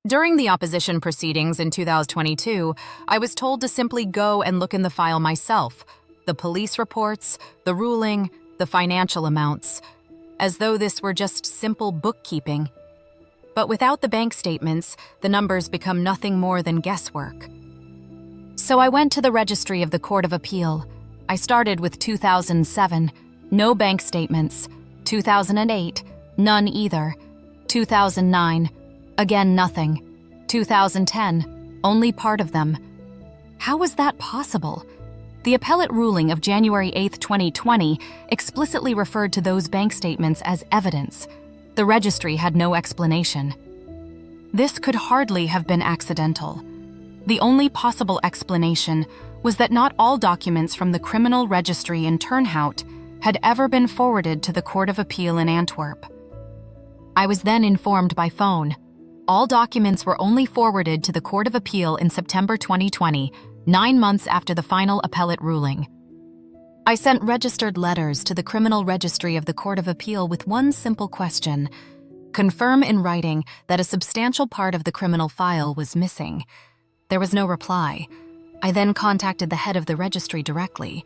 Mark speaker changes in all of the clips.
Speaker 1: During the opposition proceedings in 2022, I was told to simply go and look in the file myself, the police reports, the ruling, the financial amounts, as though this were just simple bookkeeping. But without the bank statements, the numbers become nothing more than guesswork. So I went to the registry of the Court of Appeal. I started with 2007, no bank statements. 2008, none either. 2009, again nothing. 2010, only part of them. How was that possible? The appellate ruling of January 8, 2020 explicitly referred to those bank statements as evidence. The registry had no explanation. This could hardly have been accidental. The only possible explanation was that not all documents from the criminal registry in Turnhout had ever been forwarded to the Court of Appeal in Antwerp. I was then informed by phone. All documents were only forwarded to the Court of Appeal in September 2020, 9 months after the final appellate ruling. I sent registered letters to the criminal registry of the Court of Appeal with one simple question: confirm in writing that a substantial part of the criminal file was missing. There was no reply. I then contacted the head of the registry directly.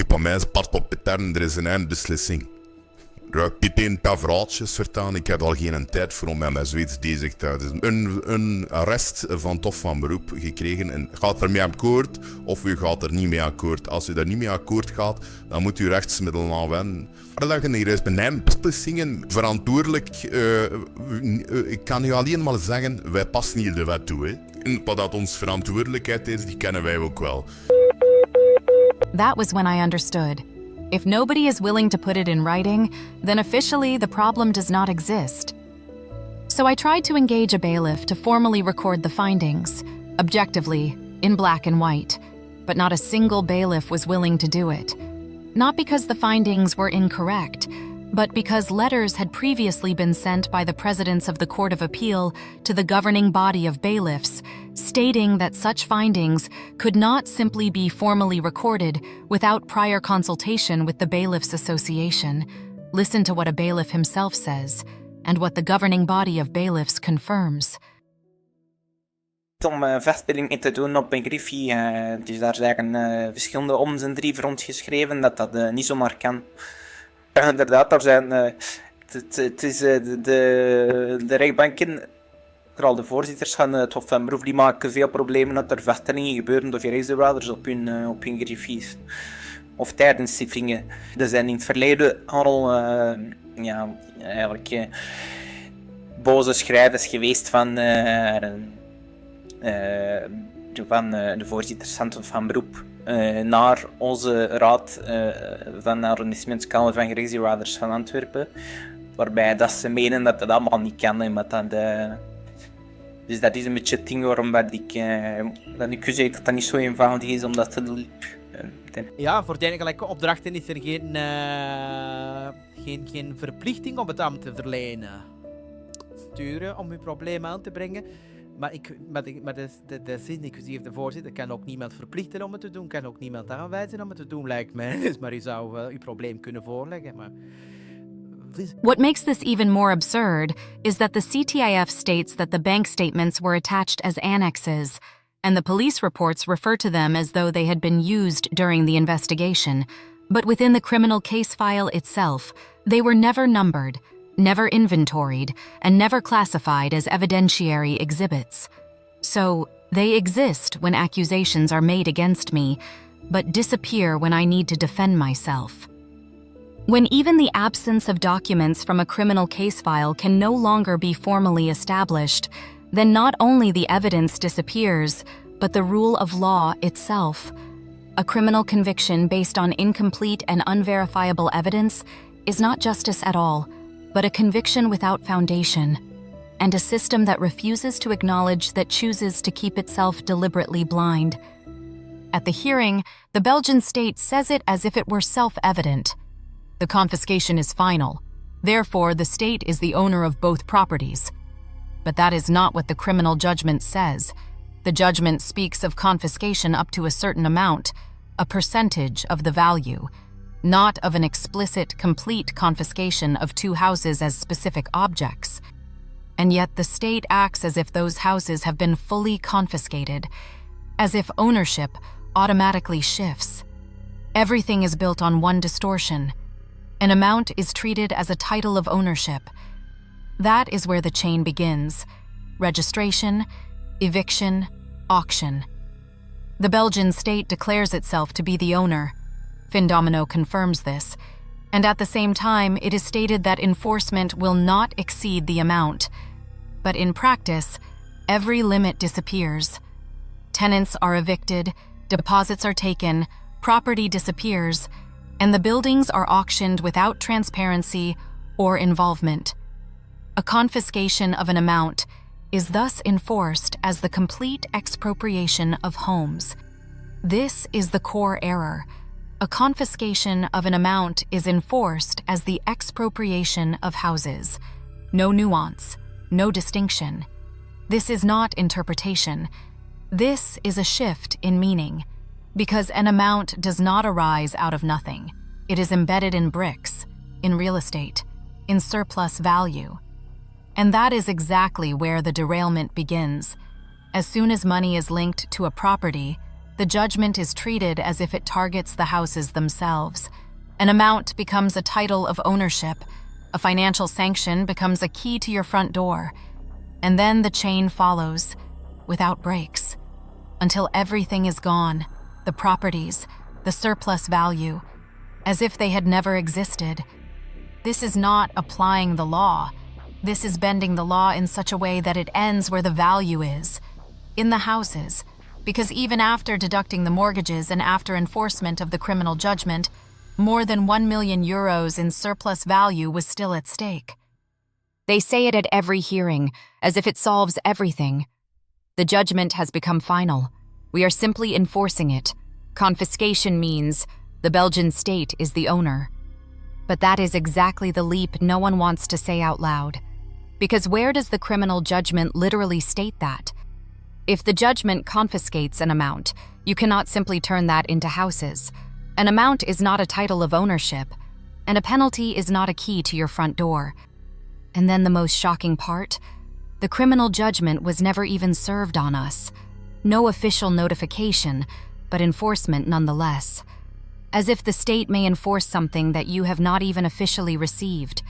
Speaker 2: Bij mij is part op Petern, er is een eindbeslissing. Ik niet een paar verhaaltjes vertellen, ik heb al geen tijd voor om met mijn Zweeds bezig te houden. Een arrest van tof van beroep gekregen en gaat er mee akkoord of u gaat er niet mee akkoord. Als u daar niet mee akkoord gaat, dan moet u rechtsmiddelen aanwenden. Er liggen hier is mijn beslissingen verantwoordelijk. Ik kan u alleen maar zeggen, wij passen hier de wet toe. Hè. En wat dat ons verantwoordelijkheid is, die kennen wij ook wel.
Speaker 1: That was when I understood. If nobody is willing to put it in writing, then officially the problem does not exist. So I tried to engage a bailiff to formally record the findings, objectively, in black and white, but not a single bailiff was willing to do it. Not because the findings were incorrect, but because letters had previously been sent by the presidents of the Court of Appeal to the governing body of bailiffs, stating that such findings could not simply be formally recorded without prior consultation with the Bailiffs Association. Listen to what a bailiff himself says, and what the governing body of bailiffs confirms.
Speaker 3: Om vaststelling mee te doen op een griffie. Dus daar zijn verschillende oms en drie rondgeschreven dat dat niet zomaar kan. Inderdaad, daar zijn. Het is de rechtbanken, vooral de voorzitters van het Hof van Beroep, die maken veel problemen dat er vaststellingen gebeuren door rechtsbewaarders op hun griffies. Of tijdens zittingen. Er zijn in het verleden al boze schrijvers geweest van de voorzitters van het Hof van Beroep naar onze raad van arrondissementskamer van gerechtsbewaarders van Antwerpen, waarbij dat ze menen dat dat allemaal niet kan. Dus dat is een beetje het ding waarom dat ik zeg dat dat niet zo eenvoudig is om dat te doen.
Speaker 4: Ja, voor dergelijke opdrachten is er geen verplichting om het aan te verlenen. Sturen om uw probleem aan te brengen. Maar de zin inclusief de voorzitter kan ook niemand verplichten om het te doen, kan ook niemand aanwijzen om het te doen, lijkt mij. Dus maar u zou uw probleem kunnen voorleggen. Maar...
Speaker 1: What makes this even more absurd is that the CTIF states that the bank statements were attached as annexes, and the police reports refer to them as though they had been used during the investigation. But within the criminal case file itself, they were never numbered, never inventoried, and never classified as evidentiary exhibits. So, they exist when accusations are made against me, but disappear when I need to defend myself. When even the absence of documents from a criminal case file can no longer be formally established, then not only the evidence disappears, but the rule of law itself. A criminal conviction based on incomplete and unverifiable evidence is not justice at all, but a conviction without foundation, and a system that refuses to acknowledge that chooses to keep itself deliberately blind. At the hearing, the Belgian state says it as if it were self-evident. The confiscation is final. Therefore, the state is the owner of both properties. But that is not what the criminal judgment says. The judgment speaks of confiscation up to a certain amount, a percentage of the value, not of an explicit, complete confiscation of two houses as specific objects. And yet the state acts as if those houses have been fully confiscated, as if ownership automatically shifts. Everything is built on one distortion. An amount is treated as a title of ownership. That is where the chain begins: registration, eviction, auction. The Belgian state declares itself to be the owner. Findomino confirms this, and at the same time it is stated that enforcement will not exceed the amount. But in practice, every limit disappears. Tenants are evicted, deposits are taken, property disappears, and the buildings are auctioned without transparency or involvement. A confiscation of an amount is thus enforced as the complete expropriation of homes. This is the core error. A confiscation of an amount is enforced as the expropriation of houses. No nuance, no distinction. This is not interpretation. This is a shift in meaning, because an amount does not arise out of nothing. It is embedded in bricks, in real estate, in surplus value. And that is exactly where the derailment begins. As soon as money is linked to a property, the judgment is treated as if it targets the houses themselves. An amount becomes a title of ownership. A financial sanction becomes a key to your front door. And then the chain follows, without breaks, until everything is gone, the properties, the surplus value, as if they had never existed. This is not applying the law. This is bending the law in such a way that it ends where the value is, in the houses, because even after deducting the mortgages and after enforcement of the criminal judgment, more than 1 million euros in surplus value was still at stake. They say it at every hearing, as if it solves everything. The judgment has become final. We are simply enforcing it. Confiscation means the Belgian state is the owner. But that is exactly the leap no one wants to say out loud. Because where does the criminal judgment literally state that? If the judgment confiscates an amount, you cannot simply turn that into houses. An amount is not a title of ownership, and a penalty is not a key to your front door. And then the most shocking part, the criminal judgment was never even served on us. No official notification, but enforcement nonetheless. As if the state may enforce something that you have not even officially received.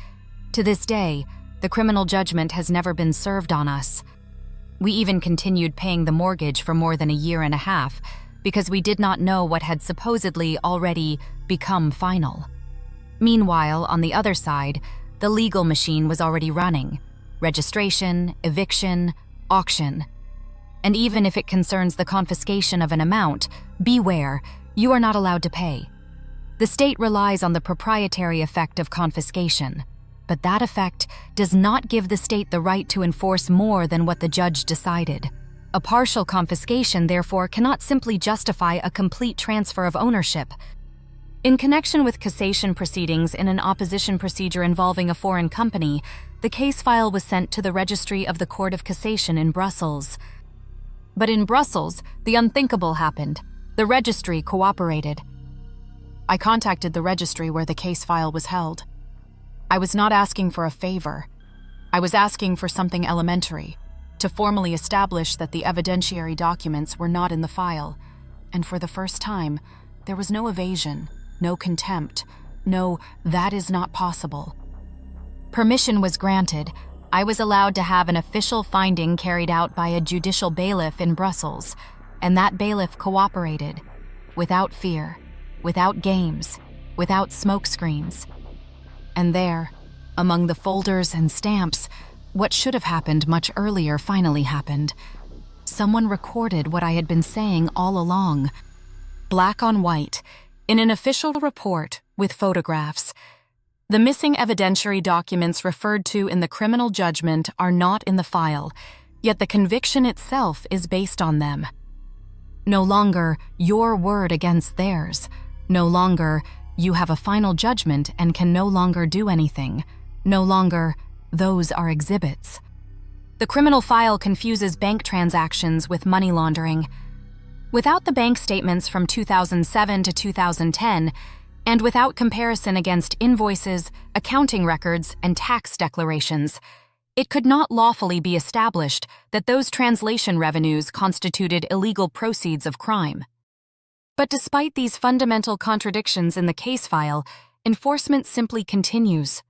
Speaker 1: To this day, the criminal judgment has never been served on us. We even continued paying the mortgage for more than a year and a half because we did not know what had supposedly already become final. Meanwhile, on the other side, the legal machine was already running. Registration, eviction, auction. And even if it concerns the confiscation of an amount, beware, you are not allowed to pay. The state relies on the proprietary effect of confiscation, but that effect does not give the state the right to enforce more than what the judge decided. A partial confiscation, therefore, cannot simply justify a complete transfer of ownership. In connection with cassation proceedings in an opposition procedure involving a foreign company, the case file was sent to the registry of the Court of Cassation in Brussels. But in Brussels, the unthinkable happened. The registry cooperated. I contacted the registry where the case file was held. I was not asking for a favor. I was asking for something elementary, to formally establish that the evidentiary documents were not in the file. And for the first time, there was no evasion, no contempt, no, that is not possible. Permission was granted. I was allowed to have an official finding carried out by a judicial bailiff in Brussels, and that bailiff cooperated, without fear, without games, without smokescreens. And there, among the folders and stamps, what should have happened much earlier finally happened. Someone recorded what I had been saying all along. Black on white, in an official report with photographs. The missing evidentiary documents referred to in the criminal judgment are not in the file, yet the conviction itself is based on them. No longer your word against theirs. No longer you have a final judgment and can no longer do anything. No longer those are exhibits. The criminal file confuses bank transactions with money laundering. Without the bank statements from 2007 to 2010, and without comparison against invoices, accounting records, and tax declarations, It could not lawfully be established that those translation revenues constituted illegal proceeds of crime. But despite these fundamental contradictions in the case file, enforcement simply continues.